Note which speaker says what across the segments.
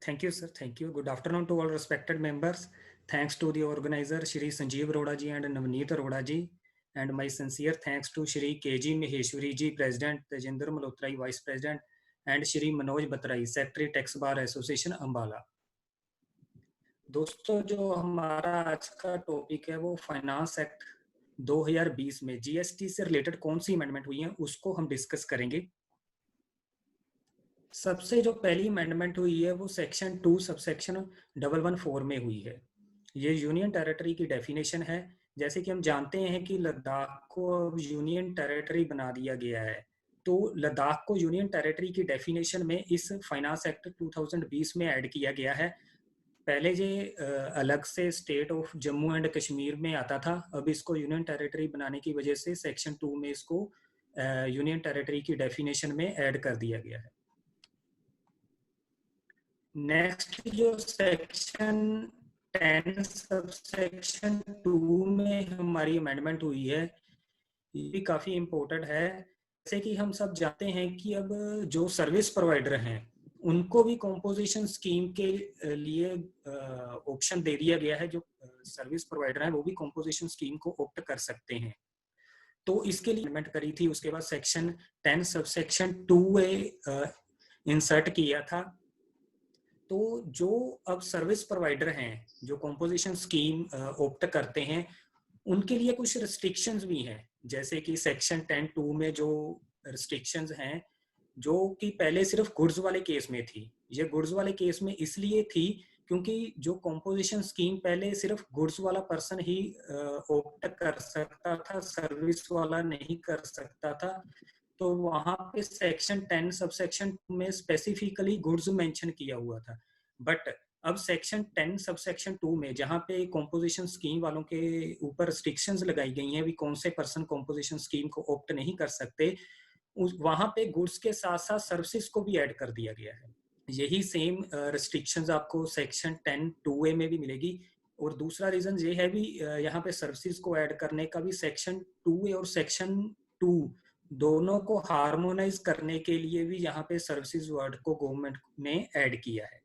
Speaker 1: Thank you, sir. Thank you. Good afternoon to all respected members. Thanks to the organizer, Shri Sanjeev Arora ji and Navneet Arora ji. And my sincere thanks to Shri K.G. Maheshwari ji, President, Tejinder Malhotra, Vice President, and Shri Manoj Batrai, Secretary Tax Bar Association, Ambala. दोस्तों, जो हमारा आज का topic है वो finance act 2020 में GST से related कौन सी अमेंडमेंट हुई है उसको हम डिस्कस करेंगे। सबसे जो पहली अमेंडमेंट हुई है वो सेक्शन 2 सबसेक्शन 114 में हुई है। ये यूनियन टेरिटरी की डेफिनेशन है। जैसे कि हम जानते हैं कि लद्दाख को अब यूनियन टेरिटरी बना दिया गया है, तो लद्दाख को यूनियन टेरिटरी की डेफिनेशन में इस फाइनेंस एक्ट 2020 में ऐड किया गया है। पहले ये अलग से state of Jammu and Kashmir में आता था, अब इसको यूनियन टेरिटरी बनाने की वजह से सेक्शन 2 में इसको यूनियन टेरिटरी की डेफिनेशन में ऐड कर दिया गया है। नेक्स्ट जो सेक्शन 10 सबसेक्शन 2 में हमारी अमेंडमेंट हुई है, ये भी काफी इम्पोर्टेंट है। जैसे कि हम सब जानते हैं कि अब जो सर्विस प्रोवाइडर हैं उनको भी कॉम्पोजिशन स्कीम के लिए ऑप्शन दे दिया गया है। जो सर्विस प्रोवाइडर हैं वो भी कॉम्पोजिशन स्कीम को ऑप्ट कर सकते हैं, तो इसके लिए अमेंडमेंट करी थी। उसके बाद सेक्शन 10 सबसेक्शन 2A इंसर्ट किया था। तो जो अब सर्विस प्रोवाइडर हैं जो कॉम्पोजिशन स्कीम ऑप्ट करते हैं उनके लिए कुछ रिस्ट्रिक्शंस भी हैं। जैसे कि सेक्शन 10(2) में जो रिस्ट्रिक्शंस हैं जो कि पहले सिर्फ गुड्स वाले केस में थी। ये गुड्स वाले केस में इसलिए थी क्योंकि जो कॉम्पोजिशन स्कीम पहले सिर्फ गुड्स वाला पर्सन ही ऑप्ट कर सकता था, सर्विस वाला नहीं कर सकता था। तो वहां पे सेक्शन 10 सबसेक्शन में स्पेसिफिकली गुड्स मेंशन किया हुआ था। बट अब सेक्शन 10 सबसेक्शन 2 में जहां पे कॉम्पोजिशन स्कीम वालों के ऊपर रिस्ट्रिक्शंस लगाई गई हैं, भी कौन से पर्सन कॉम्पोजिशन स्कीम को ऑप्ट नहीं कर सकते, वहां पे गुड्स के साथ साथ सर्विसेज को भी ऐड कर दिया गया है। यही सेम रिस्ट्रिक्शंस आपको सेक्शन 10(2)A में भी मिलेगी। और दूसरा रीजन ये है भी यहाँ पे सर्विसेज को ऐड करने का भी, सेक्शन 2A और सेक्शन 2 दोनों को हार्मोनाइज करने के लिए भी यहाँ पे सर्विसेज वर्ड को गवर्नमेंट ने ऐड किया है।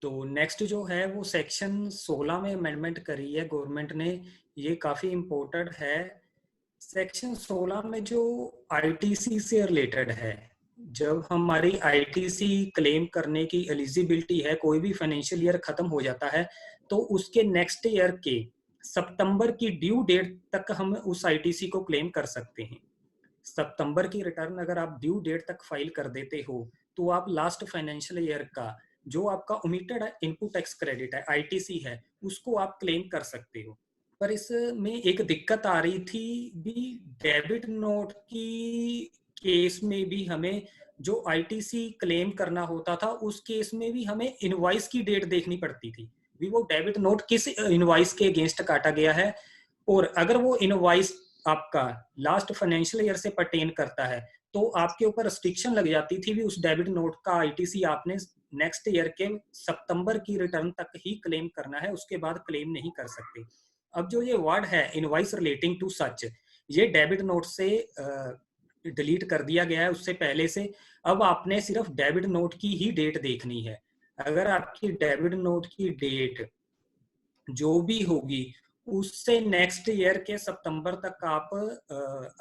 Speaker 1: तो नेक्स्ट जो है वो सेक्शन 16 में अमेंडमेंट करी है गवर्नमेंट ने। ये काफी इम्पोर्टेंट है। सेक्शन 16 में जो आईटीसी से रिलेटेड है, जब हमारी आईटीसी क्लेम करने की एलिजिबिलिटी है, कोई भी फाइनेंशियल ईयर खत्म हो जाता है तो उसके नेक्स्ट ईयर के सितंबर की ड्यू डेट तक हम उस आईटीसी को क्लेम कर सकते हैं। सितंबर की रिटर्न अगर आप ड्यू डेट तक फाइल कर देते हो तो आप लास्ट फाइनेंशियल ईयर का जो आपका ओमिटेड इनपुट टैक्स क्रेडिट है, आईटीसी है, उसको आप क्लेम कर सकते हो। पर इसमें एक दिक्कत आ रही थी भी, डेबिट नोट की केस में भी हमें जो आईटीसी क्लेम करना होता था उस केस में भी हमें इनवॉइस की डेट देखनी पड़ती थी भी वो डेबिट नोट किस इनवॉइस के अगेंस्ट काटा गया है। और अगर वो इनवॉइस आपका लास्ट फाइनेंशियल ईयर से पर्टेन करता है तो आपके ऊपर रिस्ट्रिक्शन लग जाती थी भी उस डेबिट नोट का आईटीसी आपने नेक्स्ट ईयर के सितंबर की रिटर्न तक ही क्लेम करना है, उसके बाद क्लेम नहीं कर सकते। अब जो ये वर्ड है इनवॉइस रिलेटिंग टू सच, ये डेबिट नोट से डिलीट कर दिया गया है उससे पहले से। अब आपने सिर्फ डेबिट नोट की ही डेट देखनी है। अगर आपकी डेबिट नोट की डेट जो भी होगी उससे नेक्स्ट ईयर के सितंबर तक आप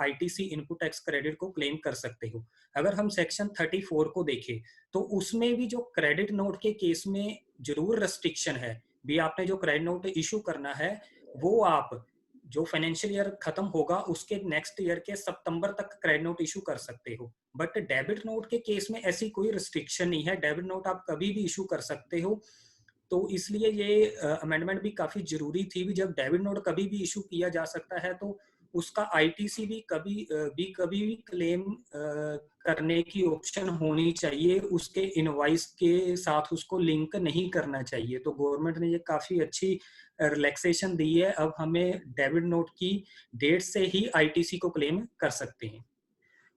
Speaker 1: आईटीसी इनपुट टैक्स क्रेडिट को क्लेम कर सकते हो। अगर हम सेक्शन 34 को देखें तो उसमें भी जो क्रेडिट नोट के केस में जरूर रेस्ट्रिक्शन है भी, आपने जो क्रेडिट नोट इशू करना है वो आप जो फाइनेंशियल ईयर खत्म होगा उसके नेक्स्ट ईयर के सितंबर तक क्रेडिट नोट इशू कर सकते हो। बट डेबिट नोट के केस में ऐसी कोई रिस्ट्रिक्शन नहीं है, डेबिट नोट आप कभी भी इशू कर सकते हो। तो इसलिए ये अमेंडमेंट भी काफी जरूरी थी भी, जब डेबिट नोट कभी भी इशू किया जा सकता है तो उसका आईटीसी भी कभी भी क्लेम करने की ऑप्शन होनी चाहिए, उसके इनवॉइस के साथ उसको लिंक नहीं करना चाहिए। तो गवर्नमेंट ने ये काफी अच्छी रिलैक्सेशन दी है। अब हमें डेबिट नोट की डेट से ही आईटीसी को क्लेम कर सकते हैं।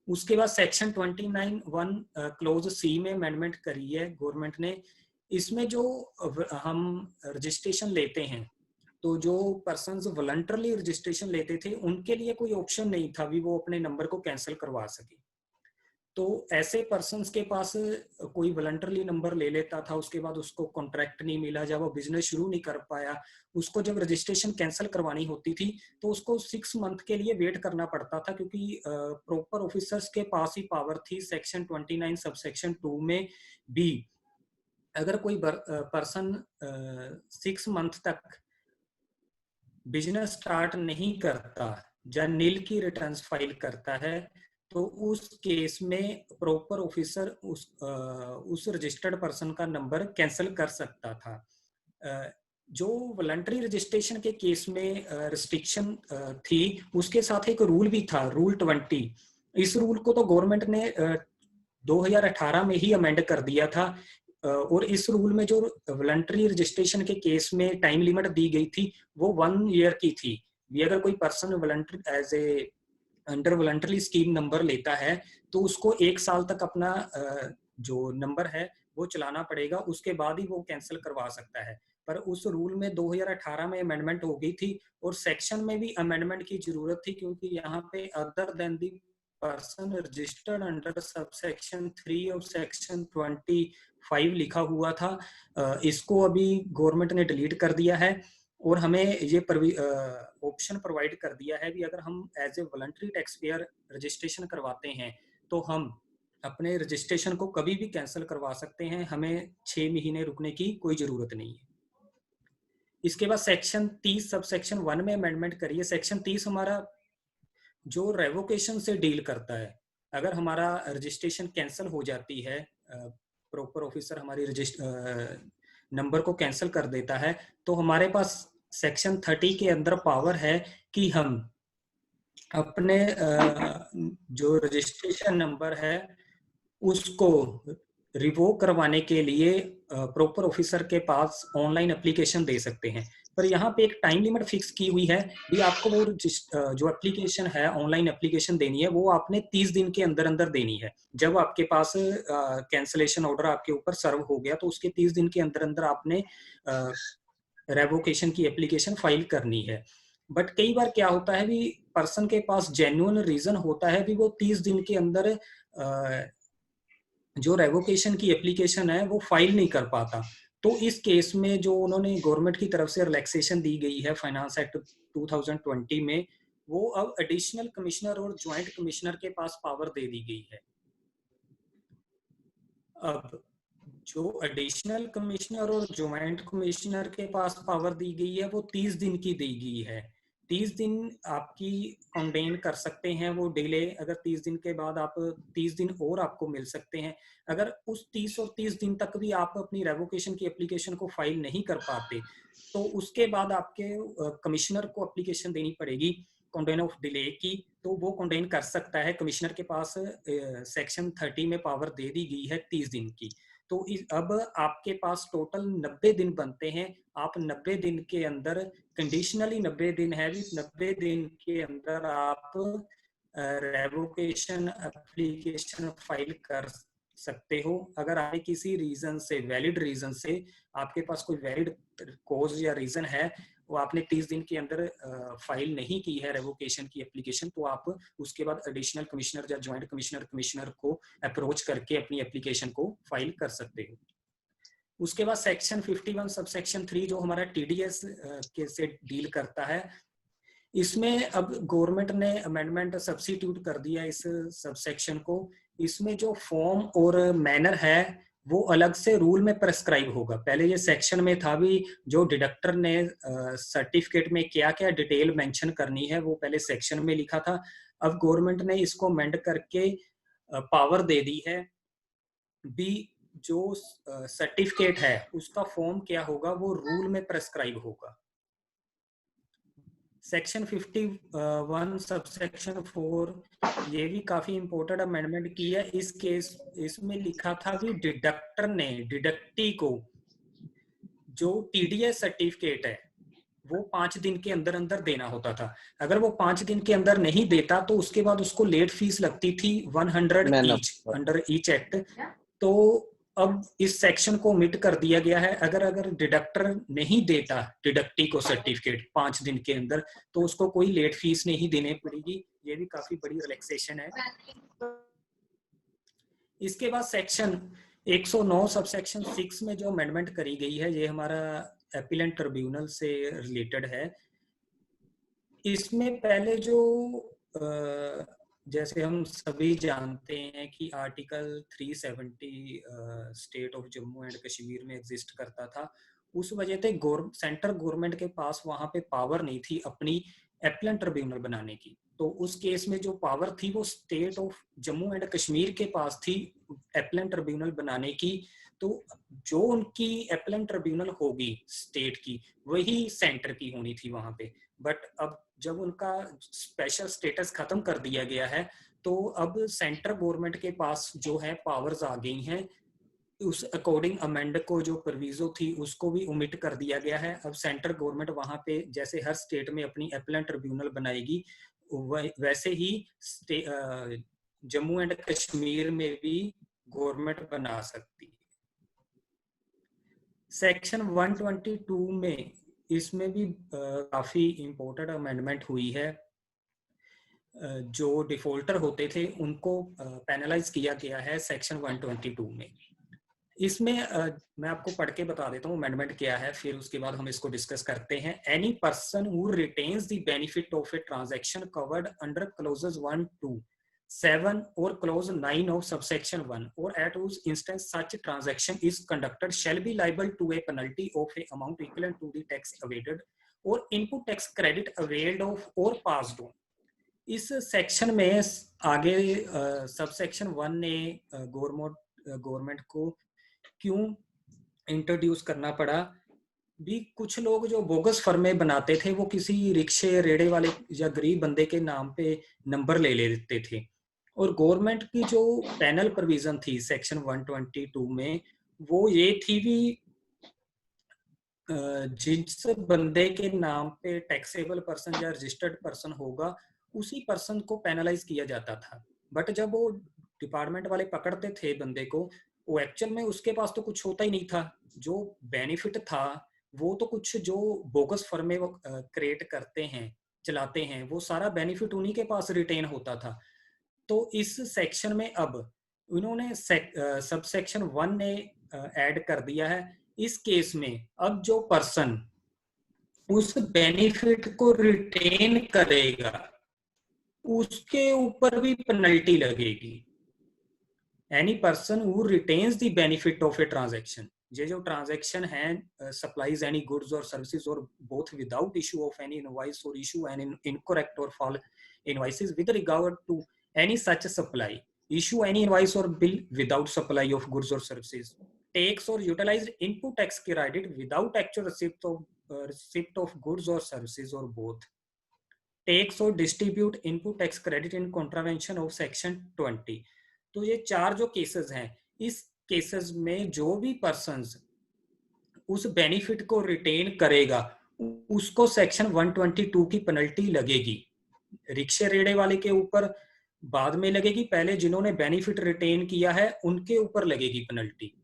Speaker 1: उसके बाद सेक्शन 29(1) क्लोज सी में अमेंडमेंट करी है गवर्नमेंट ने। इसमें जो हम रजिस्ट्रेशन लेते हैं तो जो पर्सन्स वॉलंटरली रजिस्ट्रेशन लेते थे उनके लिए कोई ऑप्शन नहीं था भी वो अपने नंबर को कैंसिल करवा सके। तो ऐसे पर्सन्स के पास कोई वॉलंटरली नंबर ले लेता था, उसके बाद उसको कॉन्ट्रैक्ट नहीं मिला, जब वो बिजनेस शुरू नहीं कर पाया, उसको जब रजिस्ट्रेशन कैंसिल करवानी होती थी तो उसको 6 मंथ के लिए वेट करना पड़ता था, क्योंकि प्रॉपर ऑफिसर्स के पास ही पावर थी सेक्शन 29 सबसेक्शन 2 में भी, अगर कोई पर्सन 6 मंथ तक बिजनेस स्टार्ट नहीं करता या नील की रिटर्न्स फाइल करता है, तो उस केस में प्रॉपर ऑफिसर उस रजिस्टर्ड पर्सन का नंबर कैंसिल कर सकता था। जो वॉलंटरी रजिस्ट्रेशन के केस में रिस्ट्रिक्शन थी, उसके साथ एक रूल भी था, रूल 20। इस रूल को तो गवर्नमेंट ने 2018 में ही अमेंड कर दिया था, और इस रूल में जो वॉलंटरी रजिस्ट्रेशन के केस में टाइम लिमिट दी गई थी वो 1 ईयर की थी। भी अगर कोई person voluntary as a under voluntary scheme number लेता है तो उसको 1 साल तक अपना जो नंबर है वो चलाना पड़ेगा, उसके बाद ही वो कैंसिल करवा सकता है। पर उस रूल में 2018 में अमेंडमेंट हो गई थी, और सेक्शन में भी अमेंडमेंट की जरूरत थी, क्योंकि यहाँ पे other than the person registered under subsection 3 of section 25 लिखा हुआ था। इसको अभी गवर्नमेंट ने डिलीट कर दिया है, और हमें ये ऑप्शन प्रोवाइड कर दिया है कि अगर हम as a voluntary taxpayer registration करवाते हैं तो हम अपने रजिस्ट्रेशन को कभी भी कैंसिल करवा सकते हैं, हमें 6 महीने रुकने की कोई जरूरत नहीं है। इसके बाद सेक्शन 30 सब सेक्शन 1 में अमेंडमेंट करिए। सेक्शन 30 हमारा जो रेवोकेशन से डील करता है। अगर हमारा रजिस्ट्रेशन कैंसिल हो जाती है, प्रॉपर ऑफिसर हमारी नंबर को कैंसिल कर देता है, तो हमारे पास सेक्शन 30 के अंदर पावर है कि हम अपने जो रजिस्ट्रेशन नंबर है उसको रिवोक करवाने के लिए प्रॉपर ऑफिसर के पास ऑनलाइन एप्लीकेशन दे सकते हैं। पर यहाँ पे एक टाइम लिमिट फिक्स की हुई है कि आपको वो जो एप्लीकेशन है, ऑनलाइन एप्लीकेशन देनी है, वो आपने 30 दिन के अंदर अंदर देनी है। जब आपके पास कैंसलेशन ऑर्डर आपके ऊपर सर्व हो गया तो उसके 30 दिन के अंदर अंदर आपने रेवोकेशन की एप्लीकेशन फाइल करनी है। बट कई बार क्या होता है भी पर्सन के पास जेन्युइन रीजन होता है भी वो 30 दिन के अंदर जो रेवोकेशन की एप्लीकेशन है वो फाइल नहीं कर पाता। तो इस केस में जो उन्होंने गवर्नमेंट की तरफ से रिलैक्सेशन दी गई है फाइनेंस एक्ट 2020 में, वो अब एडिशनल कमिश्नर और ज्वाइंट कमिश्नर के पास पावर दे दी गई है। अब जो एडिशनल कमिश्नर और ज्वाइंट कमिश्नर के पास पावर दी गई है वो 30 दिन की दी गई है। 30 दिन आपकी कंडेन कर सकते हैं वो डिले, अगर 30 दिन के बाद आप 30 दिन और आपको मिल सकते हैं। अगर उस 30 और 30 दिन तक भी आप अपनी रेवोकेशन की एप्लीकेशन को फाइल नहीं कर पाते तो उसके बाद आपके कमिश्नर को एप्लीकेशन देनी पड़ेगी कंडेन ऑफ डिले की, तो वो कंडेन कर सकता है। कमिश्नर के पास सेक्शन 30 में पावर दे दी गई है 30 दिन की। तो अब आपके पास टोटल 90 दिन बनते हैं। आप 90 दिन के अंदर, कंडीशनली 90 दिन है, 90 दिन के अंदर आप रेवोकेशन एप्लीकेशन फाइल कर सकते हो। अगर आपने किसी रीजन से, वैलिड रीजन से, आपके पास कोई वैलिड कॉज या रीजन है, वो आपने 30 दिन के अंदर फाइल नहीं की है रेवोकेशन की एप्लीकेशन, तो आप उसके बाद एडिशनल कमिश्नर या ज्वाइंट कमिश्नर को अप्रोच करके अपनी एप्लीकेशन को फाइल कर सकते हो। उसके बाद सेक्शन 51 सबसेक्शन 3 जो हमारा टीडीएस के से डील करता है, इसमें अब गवर्नमेंट ने अमेंडमेंट सब्स्टिट्यूट कर दिया इस सबसेक्शन को। इसमें जो फॉर्म और मैनर है वो अलग से रूल में प्रेस्क्राइब होगा। पहले ये सेक्शन में था भी जो डिडक्टर ने सर्टिफिकेट में क्या क्या डिटेल मेंशन करनी है वो पहले सेक्शन में लिखा था। अब गवर्नमेंट ने इसको अमेंड करके पावर दे दी है भी जो सर्टिफिकेट है उसका फॉर्म क्या होगा वो रूल में प्रेस्क्राइब होगा। सेक्शन 51 सबसेक्शन 4 ये भी काफी इंपॉर्टेंट अमेंडमेंट की है। इस केस इसमें लिखा था कि डिडक्टर ने डिडक्टी को जो टीडीएस सर्टिफिकेट है वो 5 दिन के अंदर अंदर देना होता था। अगर वो 5 दिन के अंदर नहीं देता तो उसके बाद उसको लेट फीस लगती थी 100 ईच अंडर ईच एक्ट। तो अब इस सेक्शन को ओमिट कर दिया गया है। अगर डिडक्टर नहीं देता डिडक्टी को सर्टिफिकेट 5 दिन के अंदर तो उसको कोई लेट फीस नहीं देनी पड़ेगी। ये भी काफी बड़ी रिलैक्सेशन है। इसके बाद सेक्शन 109 सबसेक्शन 6 में जो अमेंडमेंट करी गई है, ये हमारा अपीलेंट ट्रिब्यूनल से रिलेटेड है। इसमें पहले जो जैसे हम सभी जानते हैं कि article 370 state of Jammu and Kashmir में एग्जिस्ट करता था। उस वजह से सेंट्रल गवर्नमेंट के पास वहां पे पावर नहीं थी अपनी अपीलेंट ट्रिब्यूनल बनाने की। तो उस केस में जो पावर थी वो state of Jammu and Kashmir के पास थी अपीलेंट ट्रिब्यूनल बनाने की। तो जो उनकी अपीलेंट ट्रिब्यूनल होगी स्टेट की, वही सेंटर की होनी थी वहां पे। बट अब जब उनका स्पेशल स्टेटस खत्म कर दिया गया है, तो अब सेंट्रल गवर्नमेंट के पास जो है पावर्स आ गई हैं। उस अकॉर्डिंग अमेंड को जो प्रोविजो थी उसको भी ओमिट कर दिया गया है। अब सेंट्रल गवर्नमेंट वहां पे जैसे हर स्टेट में अपनी अपीलेंट ट्रिब्यूनल बनाएगी, वैसे ही जम्मू एंड कश्मीर में भी गवर्नमेंट बना सकती है। सेक्शन 122 में इसमें भी काफी इंपॉर्टेंट अमेंडमेंट हुई है। जो डिफॉल्टर होते थे उनको पेनलाइज किया गया है सेक्शन 122 में। इसमें मैं आपको पढ़ के बता देता हूँ अमेंडमेंट क्या है, फिर उसके बाद हम इसको डिस्कस करते हैं। Any person who retains the benefit of a transaction covered under clauses 1 to 7 or clause 9 of subsection 1 or at whose instance such transaction is conducted shall be liable to a penalty of a amount equivalent to the tax evaded or input tax credit availed of or passed on। इस section में आगे subsection 1 ने government को क्यों introduce करना पड़ा भी, कुछ लोग जो बोगस फर्में बनाते थे वो किसी रिक्शे रेड़े वाले या गरीब बंदे के नाम पे नंबर ले लेते थे। और गवर्नमेंट की जो पैनल प्रोविजन थी सेक्शन 122 में, वो ये थी भी जिस बंदे के नाम पे टैक्सेबल पर्सन या रजिस्टर्ड पर्सन होगा उसी पर्सन को पेनलाइज किया जाता था। बट जब वो डिपार्टमेंट वाले पकड़ते थे बंदे को, वो एक्चुअल में उसके पास तो कुछ होता ही नहीं था। जो बेनिफिट था वो तो कुछ जो बोगस फर्में वो क्रिएट करते हैं, चलाते हैं, वो सारा बेनिफिट उन्हीं के पास रिटेन होता था। तो इस सेक्शन में अब उन्होंने सब सेक्शन 1 ने ऐड कर दिया है। इस केस में अब जो पर्सन उस बेनिफिट को रिटेन करेगा उसके ऊपर भी पेनल्टी लगेगी। Any person who retains the benefit of a transaction, ये जो ट्रांजैक्शन है supplies any goods or services or both without issue of any invoice or issue an incorrect or false invoices with regard to any such supply, issue any invoice or bill without supply of goods or services, takes or utilized input tax credit without actual receipt of goods or services or both, takes or distribute input tax credit in contravention of section 20। तो ये चार जो cases हैं, इस cases में जो भी persons उस बेनिफिट को रिटेन करेगा उसको सेक्शन 122 की पेनल्टी लगेगी। रिक्शे रेड़े वाले के ऊपर बाद में लगेगी, पहले जिन्होंने बेनिफिट रिटेन किया है उनके ऊपर लगेगी पेनल्टी।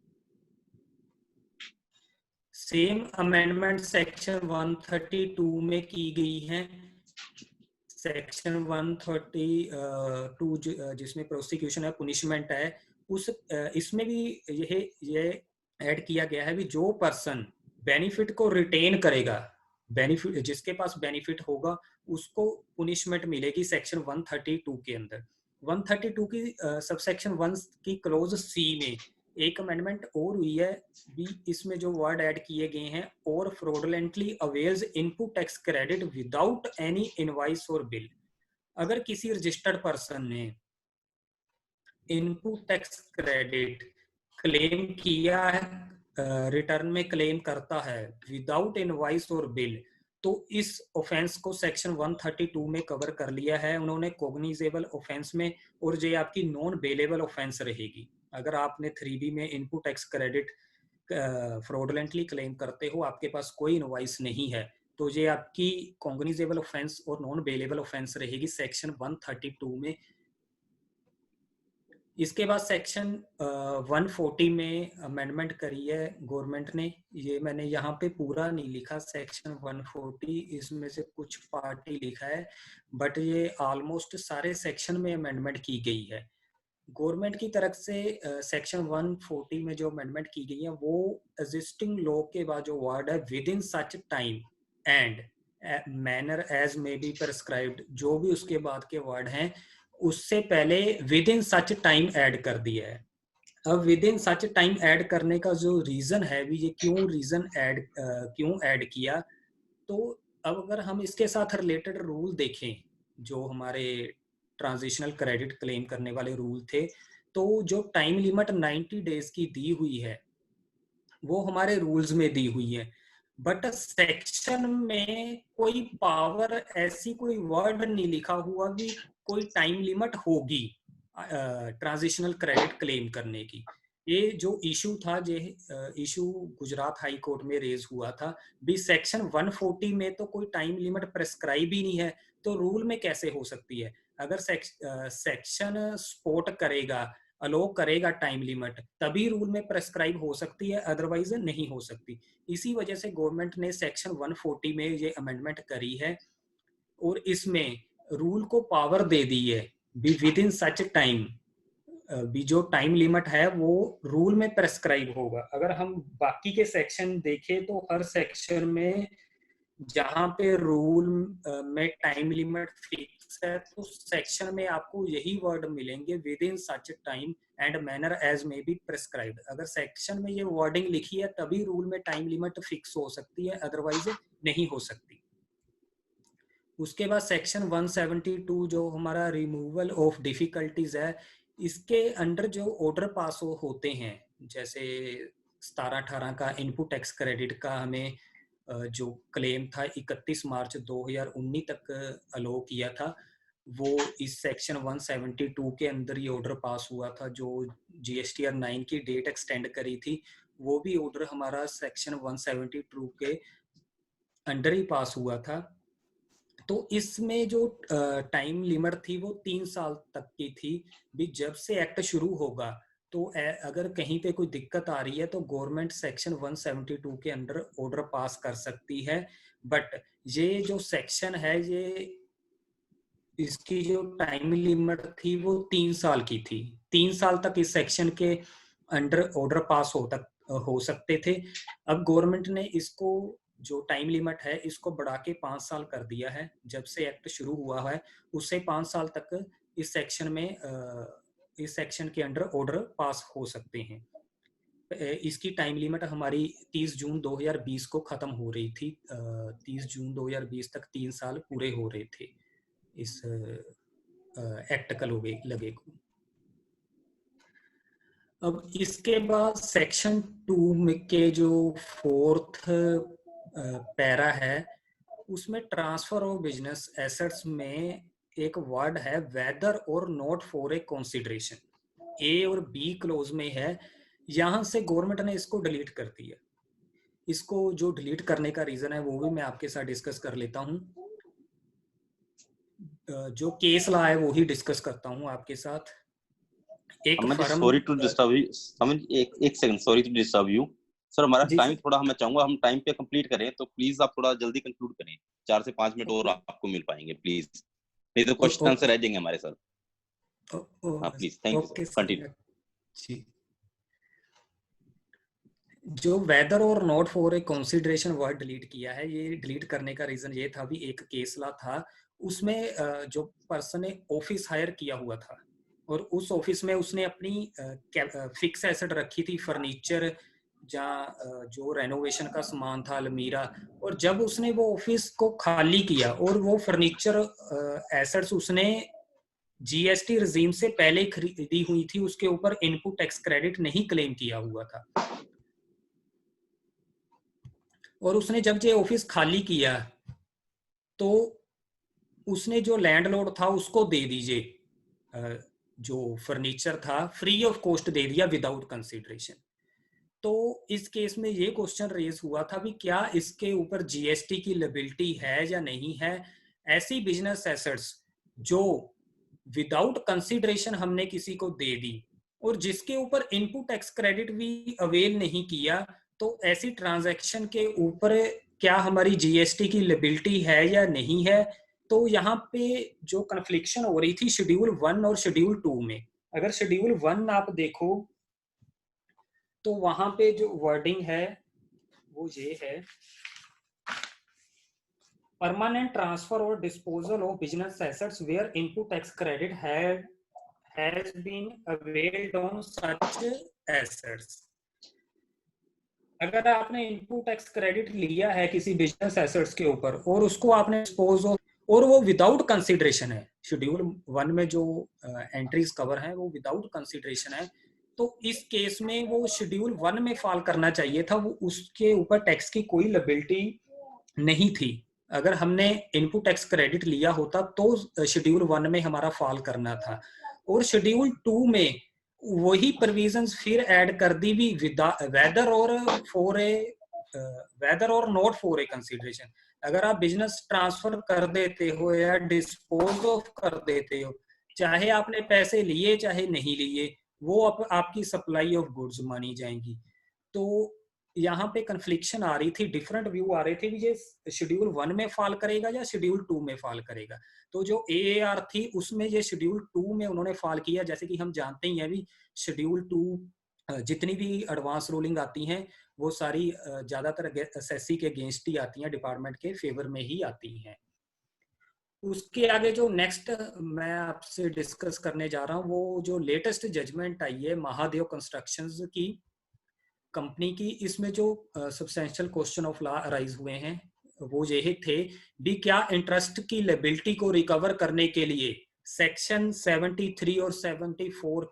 Speaker 1: सेम अमेंडमेंट सेक्शन 132 में की गई है। सेक्शन 132 जिसमें प्रोसिक्यूशन है, पुनिशमेंट है, उस इसमें भी ये ऐड किया गया है भी जो पर्सन बेनिफिट को रिटेन करेगा, बेनिफिट जिसके पास बेनिफिट होगा उसको पुनिशमेंट मिलेगी सेक्शन 132 के अंदर। 132 की सबसेक्शन 1 की क्लोज सी में एक अमेंडमेंट और हुई है भी, इसमें जो वर्ड ऐड किए गए हैं, और fraudulently avails input tax credit without any invoice or bill. अगर किसी रजिस्टर्ड पर्सन ने इनपुट टैक्स क्रेडिट क्लेम किया है, रिटर्न में क्लेम करता है विदाउट इनवॉइस और बिल, तो इस ऑफेंस को सेक्शन 132 में कवर कर लिया है उन्होंने कॉग्निजेबल ऑफेंस में, और ये आपकी नॉन बेलेबल ऑफेंस रहेगी। अगर आपने 3B में input tax credit fraudulently claim करते हो, आपके पास कोई इनवॉइस नहीं है, तो ये आपकी कॉग्निजेबल ऑफेंस और नॉन बेलेबल ऑफेंस रहेगी सेक्शन 132 में। इसके बाद सेक्शन 140 में अमेंडमेंट करी है गवर्नमेंट ने। ये मैंने यहाँ पे पूरा नहीं लिखा सेक्शन 140, इसमें से कुछ पार्ट ही लिखा है, बट ये ऑलमोस्ट सारे सेक्शन में अमेंडमेंट की गई है। गवर्नमेंट की तरफ से सेक्शन 140 में जो अमेंडमेंट की गई है वो एग्जिस्टिंग लॉ के बाद जो वर्ड है within such time and manner as may be prescribed, जो भी उसके बाद के वर्ड हैं उससे पहले within such time add कर दिया है। अब within such time add करने का जो रीजन है भी, ये क्यों ऐड किया, तो अब अगर हम इसके साथ रिलेटेड रूल देखें जो हमारे ट्रांजिशनल क्रेडिट क्लेम करने वाले रूल थे, तो जो टाइम लिमिट 90 डेज की दी हुई है वो हमारे रूल्स में दी हुई है, बट सेक्शन में कोई पावर, ऐसी कोई वर्ड नहीं लिखा हुआ भी कोई टाइम लिमिट होगी ट्रांजिशनल क्रेडिट क्लेम करने की। ये जो इशू था, ये इशू गुजरात हाई कोर्ट में रेज हुआ था भी, सेक्शन 140 में तो कोई टाइम लिमिट प्रेस्क्राइब ही नहीं है, तो रूल में कैसे हो सकती है। अगर सेक्शन सपोर्ट करेगा, अलो करेगा टाइम लिमिट, तभी रूल में प्रेस्क्राइब हो सकती है, अदरवाइज नहीं हो सकती। इसी वजह से गवर्नमेंट ने सेक्शन 140 में ये अमेंडमेंट करी है और इसमें रूल को पावर दे दी है भी विद इन सच टाइम, भी जो टाइम लिमिट है वो रूल में प्रेस्क्राइब होगा। अगर हम बाकी के सेक्शन देखें तो हर सेक्शन में जहां पे रूल में टाइम लिमिट फिक्स है, तो सेक्शन में आपको यही वर्ड मिलेंगे within such time and manner as may be prescribed. अगर सेक्शन में ये वर्डिंग लिखी है तभी रूल में टाइम लिमिट फिक्स हो सकती है, अदरवाइज नहीं हो सकती। उसके बाद सेक्शन 172 जो हमारा रिमूवल ऑफ डिफिकल्टीज है, इसके अंडर जो ऑर्डर पास होते हैं, जैसे 17-18 का इनपुट टैक्स क्रेडिट का हमें जो क्लेम था 31 मार्च 2019 तक अलो किया था, वो इस सेक्शन 172 के अंदर ही ऑर्डर पास हुआ था। जो जीएसटीआर 9 की डेट एक्सटेंड करी थी, वो भी ऑर्डर हमारा सेक्शन 172 के अंडर ही पास हुआ था। तो इसमें जो टाइम लिमिट थी वो 3 साल तक की थी भी। जब से एक्ट शुरू होगा तो अगर कहीं पे कोई दिक्कत आ रही है तो गवर्नमेंट सेक्शन 172 के अंडर ऑर्डर पास कर सकती है। बट ये जो सेक्शन है, ये इसकी जो टाइम लिमिट थी वो 3 साल की थी। 3 साल तक इस सेक्शन के अंडर ऑर्डर पास हो सकते थे। अब गवर्नमेंट ने इसको जो टाइम लिमिट है इसको बढ़ा के 5 साल कर दिया है। जब से एक्ट शुरू हुआ है उससे 5 साल तक इस सेक्शन के अंडर ऑर्डर पास हो सकते हैं। इसकी टाइम लिमिट हमारी 30 जून 2020 को खत्म हो रही थी। 30 जून 2020 तक 3 साल पूरे हो रहे थे इस एक्ट का लगे को। अब इसके बाद सेक्शन 2 में के जो 4th पैरा है, उसमें ट्रांसफर ऑफ बिजनेस एसेट्स में एक वर्ड है वेदर और नॉट फॉर ए कंसीडरेशन। ए और बी क्लोज में है, यहां से गवर्नमेंट ने इसको डिलीट कर दिया। इसको जो डिलीट करने का रीजन है वो भी मैं आपके साथ डिस्कस कर लेता हूं। जो केस ला है वो ही डिस्कस करता हूं आपके साथ। एक firm,
Speaker 2: sorry to disturb you, समझ एक second, sorry to disturb you sir. हमारा टाइम थोड़ा, मैं चाहूंगा हम टाइम पे कंप्लीट करें, तो प्लीज आप थोड़ा जल्दी कंक्लूड करें। 4 से 5 मिनट और आपको मिल पाएंगे प्लीज, नहीं तो क्वेश्चन आंसर रह जाएंगे हमारे सर। हाँ please, thank you sir, continue.
Speaker 1: जो वेदर और not for a consideration word delete किया है, ये डिलीट करने का रीजन ये था भी, एक केसला था उसमें जो पर्सन ने ऑफिस हायर किया हुआ था और उस ऑफिस में उसने अपनी फिक्स एसेट रखी थी, फर्नीचर, जहाँ जो रेनोवेशन का सामान था, अलमीरा। और जब उसने वो ऑफिस को खाली किया और वो फर्नीचर एसेट्स उसने जीएसटी रिजीम से पहले खरीदी हुई थी, उसके ऊपर इनपुट टैक्स क्रेडिट नहीं क्लेम किया हुआ था। और उसने जब ये ऑफिस खाली किया तो उसने जो लैंडलॉर्ड था उसको दे दीजिए, जो फर्नीचर था फ्री ऑफ कॉस्ट दे दिया विदाउट कंसीडरेशन। तो इस केस में ये क्वेश्चन रेज हुआ था भी क्या इसके ऊपर जीएसटी की लायबिलिटी है या नहीं है। ऐसी बिजनेस एसेट्स जो विदाउट कंसीडरेशन हमने किसी को दे दी और जिसके ऊपर इनपुट टैक्स क्रेडिट भी अवेल नहीं किया, तो ऐसी ट्रांजैक्शन के ऊपर क्या हमारी जीएसटी की लायबिलिटी है या नहीं है। तो यहाँ पे जो कन्फ्लिक्शन हो रही थी शेड्यूल 1 और शेड्यूल 2 में, अगर शेड्यूल 1 आप देखो तो वहां पे जो वर्डिंग है वो ये है, परमानेंट ट्रांसफर और disposal of business assets where input tax credit has been availed on such assets. अगर आपने इनपुट टैक्स क्रेडिट लिया है किसी बिजनेस एसेट्स के ऊपर और उसको आपने डिस्पोज ऑफ, और वो विदाउट कंसिडरेशन है, शेड्यूल 1 में जो एंट्रीज कवर है वो विदाउट कंसिडरेशन है, तो इस केस में वो शेड्यूल 1 में फॉल करना चाहिए था, वो उसके ऊपर टैक्स की कोई लायबिलिटी नहीं थी। अगर हमने इनपुट टैक्स क्रेडिट लिया होता तो शेड्यूल 1 में हमारा फॉल करना था, और शेड्यूल 2 में वही प्रोविजंस फिर ऐड कर दी भी वेदर और नॉट फॉर ए कंसीडरेशन। अगर आप बिजनेस ट्रांसफर कर देते हो या डिस्पोज ऑफ कर देते हो, चाहे आपने पैसे लिए चाहे नहीं लिए, वो आपकी सप्लाई ऑफ गुड्स मानी जाएंगी। तो यहाँ पे कन्फ्लिक्शन आ रही थी, डिफरेंट व्यू आ रहे थे कि ये शेड्यूल 1 में फॉल करेगा या शेड्यूल 2 में फॉल करेगा। तो जो AAR थी उसमें ये शेड्यूल 2 में उन्होंने फॉल किया। जैसे कि हम जानते ही हैं भी शेड्यूल 2 जितनी भी एडवांस रूलिंग आती हैं वो सारी ज्यादातर SECI के अगेंस्ट ही आती हैं, डिपार्टमेंट के फेवर में ही आती हैं। उसके आगे जो नेक्स्ट मैं आपसे डिस्कस करने जा रहा हूँ वो जो लेटेस्ट जजमेंट आई है महादेव कंस्ट्रक्शंस की कंपनी की, इसमें जो substantial question of law arise हुए हैं वो यही थे भी, क्या इंटरेस्ट की लायबिलिटी को रिकवर करने के लिए सेक्शन 73 और 74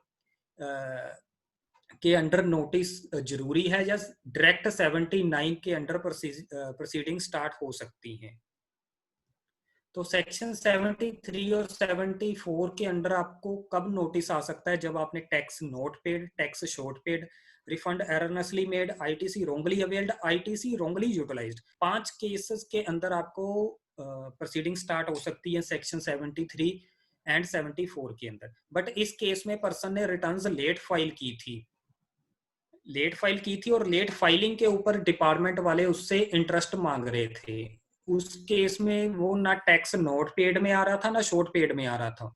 Speaker 1: के अंडर नोटिस जरूरी है या डायरेक्ट 79 के अंडर प्रोसीडिंग स्टार्ट हो सकती है। तो सेक्शन 73 और 74 के अंडर आपको कब नोटिस आ सकता है? जब आपने tax not paid, tax short paid, refund erroneously made, ITC wrongly availed, ITC wrongly utilised, 5 cases के अंदर आपको प्रोसीडिंग स्टार्ट हो सकती है सेक्शन 73 एंड 74 के अंदर। बट इस केस में पर्सन ने रिटर्न्स लेट फाइल की थी और लेट फाइलिंग के ऊपर डिपार्टमेंट वाले उससे इंटरेस्ट मांग रहे थे। उस केस में वो ना टैक्स नॉट पेड में आ रहा था ना शॉर्ट पेड में आ रहा था।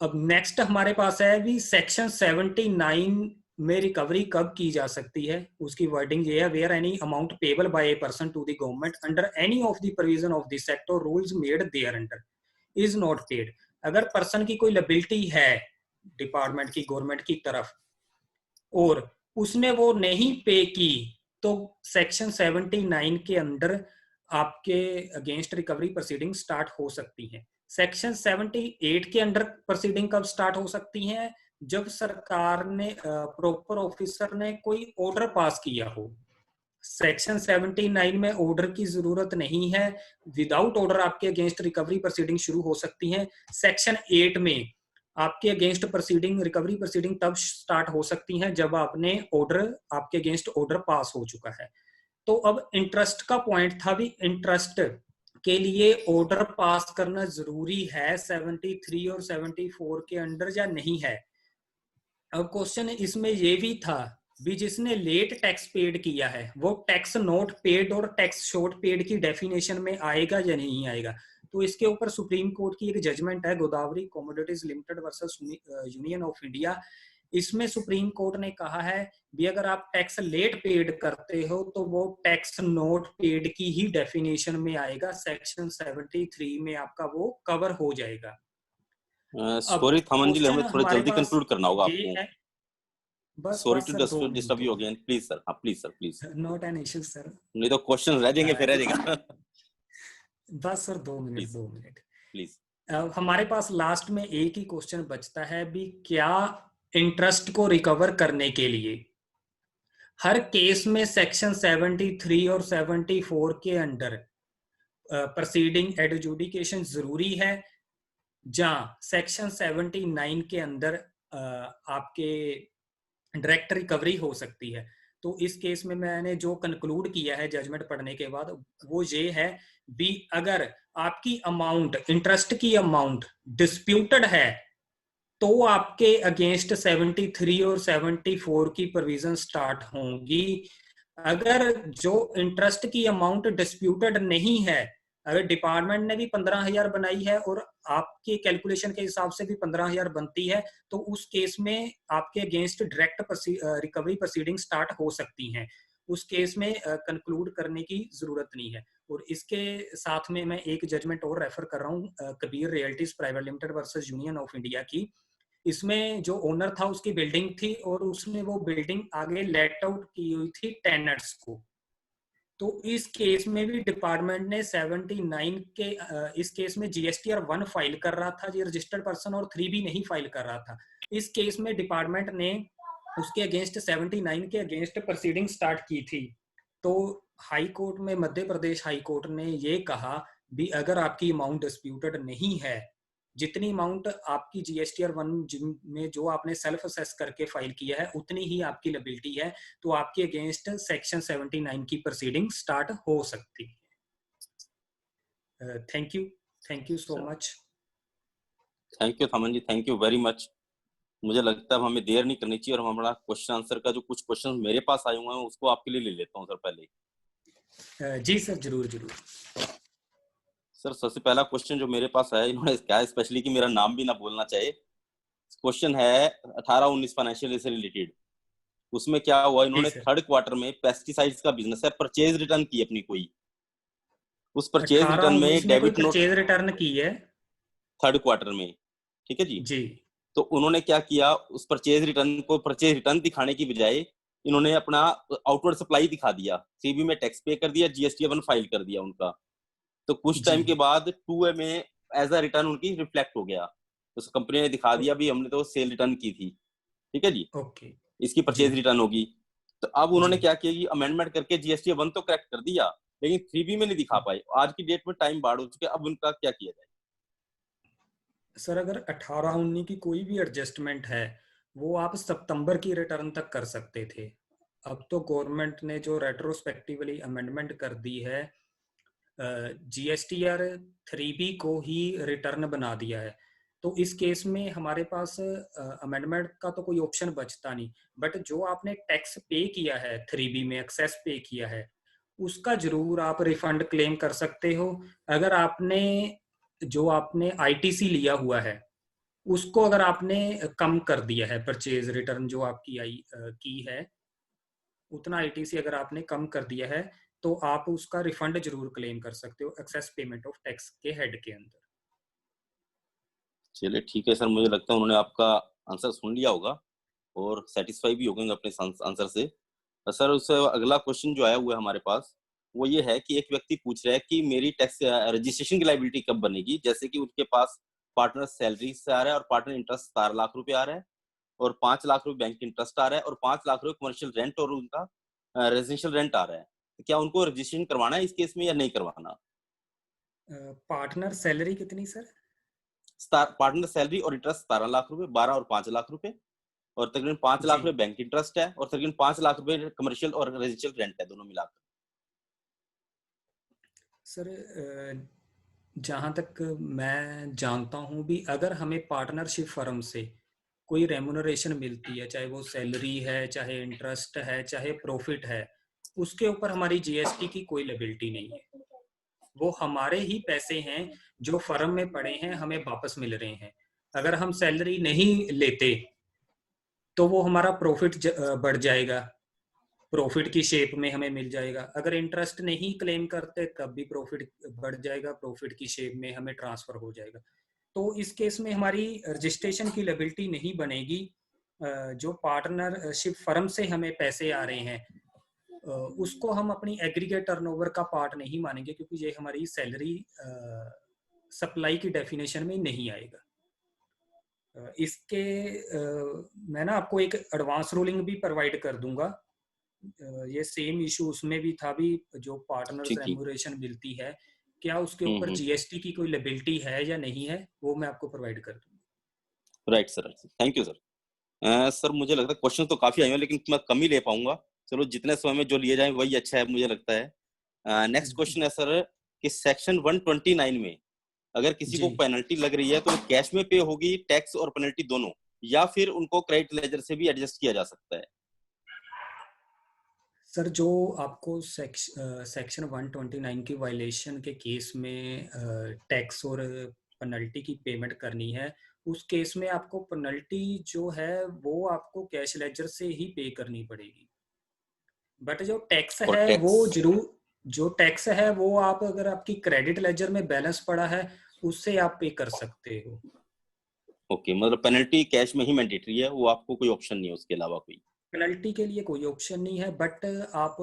Speaker 1: अब नेक्स्ट हमारे पास है भी सेक्शन 79 में रिकवरी कब की जा सकती है। उसकी वर्डिंग ये है, where any amount payable by a person to the government under any of the provision of the act or rules made thereunder is not paid. अगर पर्सन की कोई लायबिलिटी है डिपार्टमेंट की, गवर्नमेंट की तरफ, और उसने वो नहीं पे की, तो सेक्शन 79 के अंदर आपके अगेंस्ट रिकवरी प्रोसीडिंग स्टार्ट हो सकती है। सेक्शन 78 के अंडर प्रोसीडिंग कब स्टार्ट हो सकती है? जब सरकार ने प्रॉपर ऑफिसर ने कोई ऑर्डर पास किया हो। सेक्शन 79 में ऑर्डर की जरूरत नहीं है, विदाउट ऑर्डर आपके अगेंस्ट रिकवरी प्रोसीडिंग शुरू हो सकती है। सेक्शन 8 में आपके अगेंस्ट प्रोसीडिंग, रिकवरी प्रोसीडिंग तब स्टार्ट हो सकती हैं जब आपने ऑर्डर, आपके अगेंस्ट ऑर्डर पास हो चुका है। तो अब इंटरेस्ट का पॉइंट था भी, इंटरेस्ट के लिए ऑर्डर पास करना जरूरी है 73 और 74 के अंडर या नहीं है। अब क्वेश्चन इसमें ये भी था भी, जिसने लेट टैक्स पेड किया है वो टैक्स नॉट पेड और टैक्स शॉर्ट पेड की डेफिनेशन में आएगा या नहीं आएगा। तो इसके ऊपर सुप्रीम कोर्ट की एक जजमेंट है, Godavari commodities limited versus union of India. इसमें सुप्रीम कोर्ट ने कहा है भी, अगर आप टैक्स लेट पेड करते हो तो वो टैक्स नॉट पेड की ही डेफिनेशन में आएगा, सेक्शन 73 में आपका वो कवर हो जाएगा।
Speaker 2: सॉरी थमन जी, हमें थोड़ा जल्दी कंक्लूड करना होगा आपको।
Speaker 1: बस
Speaker 2: sorry to disturb you again, please sir. हाँ please sir, please.
Speaker 1: Not an issue sir,
Speaker 2: नहीं तो क्वेश्चन रह जाएंगे, फिर रह जाएगा।
Speaker 1: बस सर 2 मिनट
Speaker 2: प्लीज।
Speaker 1: हमारे पास लास्ट में एक ही क्वेश्चन बचता है भी, क्या इंटरेस्ट को रिकवर करने के लिए हर केस में सेक्शन 73 और 74 के अंडर प्रोसीडिंग एडजुडिकेशन जरूरी है, जहां सेक्शन 79 के अंदर आपके डायरेक्ट रिकवरी हो सकती है। तो इस केस में मैंने जो कंक्लूड किया है जजमेंट पढ़ने के बाद वो ये है भी, अगर आपकी अमाउंट, इंटरेस्ट की अमाउंट डिस्प्यूटेड है तो आपके अगेंस्ट 73 और 74 की प्रोविजन स्टार्ट होंगी। अगर जो इंटरेस्ट की अमाउंट डिस्प्यूटेड नहीं है, अगर डिपार्टमेंट ने भी 15,000 बनाई है और आपके कैलकुलेशन के हिसाब से भी 15,000 बनती है, तो उस केस में आपके against direct recovery proceeding start हो सकती हैं। उस केस में कंक्लूड करने की जरूरत नहीं है। और इसके साथ में मैं एक जजमेंट और रेफर कर रहा हूँ, Kabir realities private limited versus union of India की। इसमें जो ओनर था उसकी बिल्डिंग थी और उसने वो बिल्डिंग आगे लेट आउट की हुई थी टेनेंट्स को। तो इस केस में भी डिपार्टमेंट ने 79 के इस केस में जीएसटीआर 1 फाइल कर रहा था जी रजिस्टर्ड पर्सन, और 3 भी नहीं फाइल कर रहा था। इस केस में डिपार्टमेंट ने उसके अगेंस्ट 79 के अगेंस्ट प्रोसीडिंग स्टार्ट की थी। तो हाई कोर्ट में, मध्य प्रदेश हाई कोर्ट ने ये कहा भी अगर आपकी अमाउंट डिस्प्यूटेड नहीं है, जितनी अमाउंट आपकी जीएसटीआर 1 में जो आपने सेल्फ असेस करके फाइल किया है उतनी ही आपकी लायबिलिटी है, तो आपके अगेंस्ट सेक्शन 79 की प्रोसीडिंग स्टार्ट हो सकती है। Thank you so much.
Speaker 2: Thank you Thaman ji, thank you very much. मुझे लगता है हमें देर नहीं करनी चाहिए और हम हमारा क्वेश्चन आंसर का जो कुछ क्वेश्चन मेरे पास आए हुए हैं उसको आपके लिए ले लेता हूँ सर पहले।
Speaker 1: जी सर, जरूर जरूर।
Speaker 2: सर सबसे पहला क्वेश्चन जो मेरे पास है, इन्होंने क्या स्पेशली कि मेरा नाम भी ना बोलना चाहिए, क्वेश्चन है 18-19 फाइनेंशियल से रिलेटेड। उसमें क्या हुआ, इन्होंने थर्ड क्वार्टर में पेस्टिसाइड्स का बिजनेस है, परचेज रिटर्न की अपनी कोई, उस परचेज रिटर्न में डेबिट नोट
Speaker 1: परचेज रिटर्न की है
Speaker 2: थर्ड क्वार्टर में, ठीक है जी।
Speaker 1: जी।
Speaker 2: तो उन्होंने क्या किया, उस परचेज रिटर्न को परचेज रिटर्न दिखाने की बजाय इन्होंने अपना आउटवर्ड सप्लाई दिखा दिया, सीबी में टैक्स पे कर दिया, जीएसटी 1 फाइल कर दिया उनका। तो कुछ टाइम के बाद 2A में एज अ रिटर्न उनकी रिफ्लेक्ट हो गया, तो कंपनी ने दिखा दिया भी हमने तो सेल रिटर्न की थी, ठीक है जी।
Speaker 1: ओके,
Speaker 2: इसकी परचेज रिटर्न होगी। तो अब उन्होंने क्या किया कि अमेंडमेंट करके जीएसटी 1 तो करेक्ट कर दिया, लेकिन 3B में नहीं दिखा पाए। आज की डेट में टाइम बढ़ हो चुके, अब उनका क्या किया जाए?
Speaker 1: सर अगर 18-19 की कोई भी एडजस्टमेंट है वो आप सितंबर की रिटर्न तक कर सकते थे। अब तो गवर्नमेंट ने जो रेट्रोस्पेक्टिवली अमेंडमेंट कर दी है, जीएसटीआर 3B को ही रिटर्न बना दिया है। तो इस केस में हमारे पास अमेंडमेंट का तो कोई ऑप्शन बचता नहीं, बट जो आपने टैक्स पे किया है 3B में, एक्सेस पे किया है, उसका जरूर आप रिफंड क्लेम कर सकते हो। अगर आपने जो आपने आईटीसी लिया हुआ है उसको अगर आपने कम कर दिया है, परचेज रिटर्न जो आपकी आई की है उतना आईटीसी अगर आपने कम कर दिया है, तो आप उसका रिफंड जरूर क्लेम कर सकते हो एक्सेस पेमेंट ऑफ टैक्स के हेड के अंदर।
Speaker 2: चलिए ठीक है सर, मुझे लगता है उन्होंने आपका आंसर सुन लिया होगा और सेटिस्फाई भी हो गए अपने आंसर से। सर उससे अगला क्वेश्चन जो आया हुआ है हमारे पास वो ये है कि एक व्यक्ति पूछ रहा है कि मेरी टैक्स रजिस्ट्रेशन की लायबिलिटी कब बनेगी, जैसे कि उनके पास पार्टनर सैलरी से आ रहा है और पार्टनर इंटरेस्ट 17 लाख रुपए आ रहा है और 5 लाख रुपए बैंक इंटरेस्ट आ रहा है और 5 लाख रुपए कमर्शियल रेंट और उनका रेजिडेंशियल रेंट आ रहा है। तो क्या उनको रजिस्ट्रेशन करवाना है इस केस में या नहीं करवाना?
Speaker 1: पार्टनर सैलरी कितनी सर?
Speaker 2: पार्टनर सैलरी और इंटरेस्ट 17 लाख रुपए, 12 और 5 लाख रुपए, और तकरीबन 5 लाख रुपए बैंक इंटरेस्ट है और तकरीबन 5 लाख रुपए कमर्शियल और रेजिडेंशियल रेंट है, दोनों मिलाकर।
Speaker 1: सर जहाँ तक मैं जानता हूँ भी, अगर हमें पार्टनरशिप फर्म से कोई रेमुनरेशन मिलती है, चाहे वो सैलरी है, चाहे इंटरेस्ट है, चाहे प्रॉफिट है, उसके ऊपर हमारी जीएसटी की कोई लायबिलिटी नहीं है। वो हमारे ही पैसे हैं जो फर्म में पड़े हैं, हमें वापस मिल रहे हैं। अगर हम सैलरी नहीं लेते तो वो हमारा प्रॉफिट बढ़ जाएगा, प्रॉफिट की शेप में हमें मिल जाएगा। अगर इंटरेस्ट नहीं क्लेम करते तब भी प्रॉफिट बढ़ जाएगा, प्रॉफिट की शेप में हमें ट्रांसफर हो जाएगा। तो इस केस में हमारी रजिस्ट्रेशन की लायबिलिटी नहीं बनेगी। जो पार्टनरशिप फर्म से हमें पैसे आ रहे हैं उसको हम अपनी एग्रीगेट टर्नओवर का पार्ट नहीं मानेंगे, क्योंकि ये हमारी सैलरी सप्लाई की डेफिनेशन में नहीं आएगा। इसके मैं ना आपको एक एडवांस रूलिंग भी प्रोवाइड कर दूंगा। ये सेम इशू उसमें भी था भी, जो पार्टनर्स रेम्यूनरेशन मिलती है क्या उसके ऊपर जीएसटी की कोई लायबिलिटी है या नहीं है, वो मैं आपको प्रोवाइड कर दूंगा।
Speaker 2: Right sir, thank you sir. Sir मुझे लगता है क्वेश्चन तो काफी आए हैं लेकिन मैं कम ही ले पाऊंगा, चलो जितने समय में जो लिए जाए वही अच्छा है मुझे लगता है। नेक्स्ट क्वेश्चन है सर कि सेक्शन 129 में अगर किसी को पेनल्टी लग रही है तो कैश में पे होगी, टैक्स और पेनल्टी दोनों, या फिर उनको क्रेडिट लेजर से भी एडजस्ट किया जा सकता है?
Speaker 1: सर जो आपको सेक्शन 129 की वायलेशन के केस में टैक्स और पेनल्टी की पेमेंट करनी है, उस केस में आपको पेनल्टी जो है वो आपको कैश लेजर से ही पे करनी पड़ेगी। बट जो टैक्स
Speaker 2: और
Speaker 1: है वो
Speaker 2: टैक्स
Speaker 1: जरूर, जो टैक्स है वो आप अगर आपकी क्रेडिट लेजर में बैलेंस पड़ा है उससे आप पे कर सकते हो।
Speaker 2: ओके, मतलब पेनल्टी कैश में ही मैंडेटरी है, वो आपको कोई ऑप्शन नहीं है उसके अलावा कोई?
Speaker 1: पेनल्टी के लिए कोई ऑप्शन नहीं है, बट आप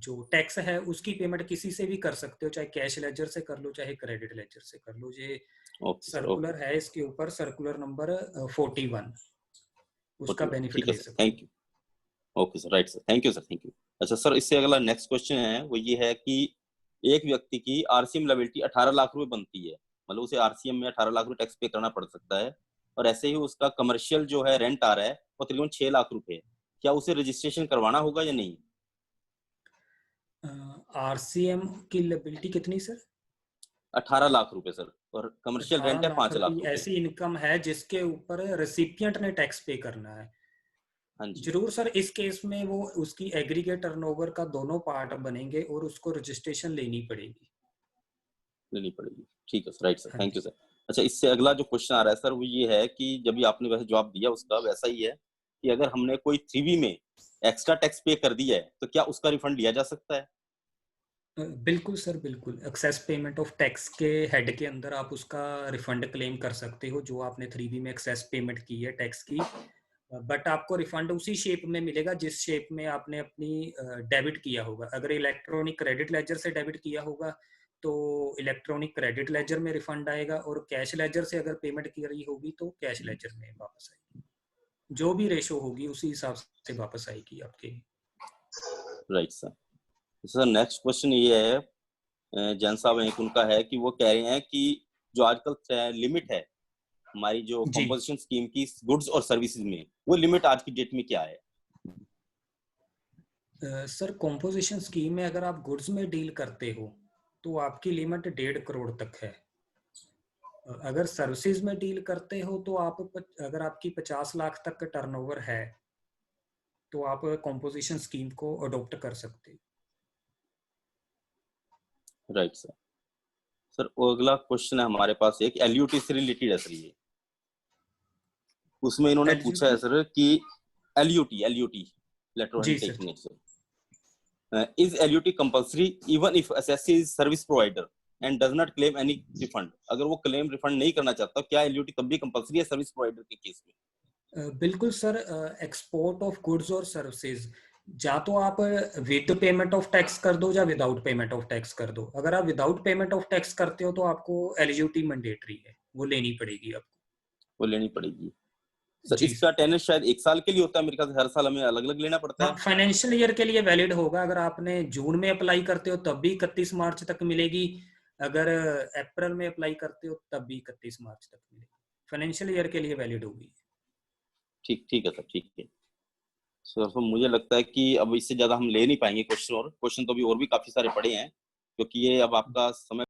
Speaker 1: जो टैक्स है उसकी पेमेंट किसी से भी कर सकते हो, चाहे कैश लेजर से कर लो चाहे क्रेडिट लेजर से कर लो। ये
Speaker 2: ओके सर, ओके।
Speaker 1: सर्कुलर है, इसके ऊपर सर्कुलर नंबर 41, उसका
Speaker 2: 41,
Speaker 1: बेनिफिट
Speaker 2: ठीक है
Speaker 1: ले
Speaker 2: सर,
Speaker 1: सकते
Speaker 2: थैंक
Speaker 1: हो।
Speaker 2: You. Okay sir, right sir, thank you sir, thank you. अच्छा सर, इससे अगला नेक्स्ट क्वेश्चन है वो ये है कि एक व्यक्ति की आरसीएम लायबिलिटी 18 लाख रुपए बनती है, मतलब उसे आरसीएम में 18 लाख रुपए टैक्स पे करना पड़ सकता है, और ऐसे ही उसका कमर्शियल जो है रेंट आ रहा है वो तकरीबन 6 लाख रुपए है। क्या उसे रजिस्ट्रेशन करवाना होगा या नहीं?
Speaker 1: आरसीएम की लायबिलिटी कितनी सर?
Speaker 2: 18 लाख रुपए सर, और कमर्शियल
Speaker 1: 18
Speaker 2: रेंट है
Speaker 1: लाख
Speaker 2: 5 लाख
Speaker 1: रुपए
Speaker 2: रुपए।
Speaker 1: ऐसी इनकम है जिसके ऊपर रेसिपिएंट ने टैक्स पे करना है।
Speaker 2: हाँ जी,
Speaker 1: जरूर सर, इस केस में वो उसकी एग्रीगेट टर्नओवर का दोनों पार्ट बनेंगे और उसको रजिस्ट्रेशन लेनी पड़ेगी।
Speaker 2: लेनी पड़ेगी, ठीक है सर, राइट सर,
Speaker 1: हाँ
Speaker 2: थैंक यू
Speaker 1: जी।
Speaker 2: सर। अच्छा, इससे अगला जो क्वेश्चन आ रहा है सर वो ये है कि जब भी आपने वैसे जवाब दिया उसका वैसा ही है कि अगर हमने कोई 3B में एक्स्ट्रा टैक्स पे कर दिया है तो क्या उसका रिफंड लिया जा सकता है?
Speaker 1: बिल्कुल सर, बिल्कुल। एक्सेस पेमेंट ऑफ टैक्स के हेड के अंदर आप उसका रिफंड क्लेम कर सकते हो, जो आपने 3B में एक्सेस पेमेंट की है टैक्स की। बट आपको रिफंड उसी शेप में मिलेगा जिस शेप में आपने अपनी डेबिट किया होगा। अगर इलेक्ट्रॉनिक क्रेडिट लेजर से डेबिट किया होगा तो इलेक्ट्रॉनिक क्रेडिट लेजर में रिफंड आएगा, और कैश लेजर से अगर पेमेंट की रही होगी तो कैश लेजर में वापस आएगी। जो भी रेशो होगी उसी हिसाब से वापस आएगी आपके।
Speaker 2: Right sir. Sir next question ये है, जैन साहब एक उनका है कि वो कह रहे हैं कि जो आजकल लिमिट है हमारी जो
Speaker 1: जी।
Speaker 2: कॉम्पोजिशन स्कीम की गुड्स और सर्विसेज में, वो लिमिट आज की डेट में क्या है?
Speaker 1: सर कॉम्पोजिशन स्कीम में अगर आप गुड्स में डील करते हो तो आपकी लिमिट 1.5 करोड़ तक है। अगर सर्विसेज में डील करते हो तो अगर आपकी 50 लाख तक का टर्नओवर है तो आप कॉम्पोजिशन स्कीम को अडॉप्ट कर सकते हो।
Speaker 2: Right sir. सर अगला क्वेश्चन है हमारे पास एक एलयूटी से रिलेटेड है सर, ये उसमें इन्होंने पूछा है
Speaker 1: एलजीटी।
Speaker 2: सर कि एलयूटी एलयूटी लेटर
Speaker 1: जी
Speaker 2: hand
Speaker 1: sir.
Speaker 2: Taking it sir, is LUT compulsory even if assessee is service provider and does not claim any refund? अगर वो क्लेम रिफंड नहीं करना चाहता, क्या LUT तब भी कंपल्सरी है सर्विस प्रोवाइडर के केस में?
Speaker 1: बिल्कुल sir. Export of goods or services, या तो आप विद पेमेंट ऑफ टैक्स कर दो या विदाउट पेमेंट ऑफ टैक्स कर दो। अगर आप विदाउट पेमेंट ऑफ टैक्स करते हो तो आपको एलजीटी मैंडेटरी है, वो लेनी पड़ेगी आपको।
Speaker 2: वो लेनी पड़ेगी सर।
Speaker 1: जी
Speaker 2: इसका
Speaker 1: सर।
Speaker 2: टेनर शायद 1 साल के लिए होता है मेरे ख्याल से, हर साल हमें अलग अलग लेना पड़ता
Speaker 1: हाँ,
Speaker 2: है।
Speaker 1: फाइनेंशियल ईयर के लिए वैलिड होगा। अगर आपने जून में अप्लाई करते हो तब भी 31 मार्च तक मिलेगी, अगर अप्रैल में अप्लाई करते हो तब भी 31 मार्च तक मिलेगी। फाइनेंशियल ईयर के लिए वैलिड होगी।
Speaker 2: ठीक ठीक है सर, ठीक है सर। तो मुझे लगता है कि अब इससे ज्यादा हम ले नहीं पाएंगे क्वेश्चन, और क्वेश्चन तो अभी और भी काफी सारे पड़े हैं, क्योंकि ये अब आपका समय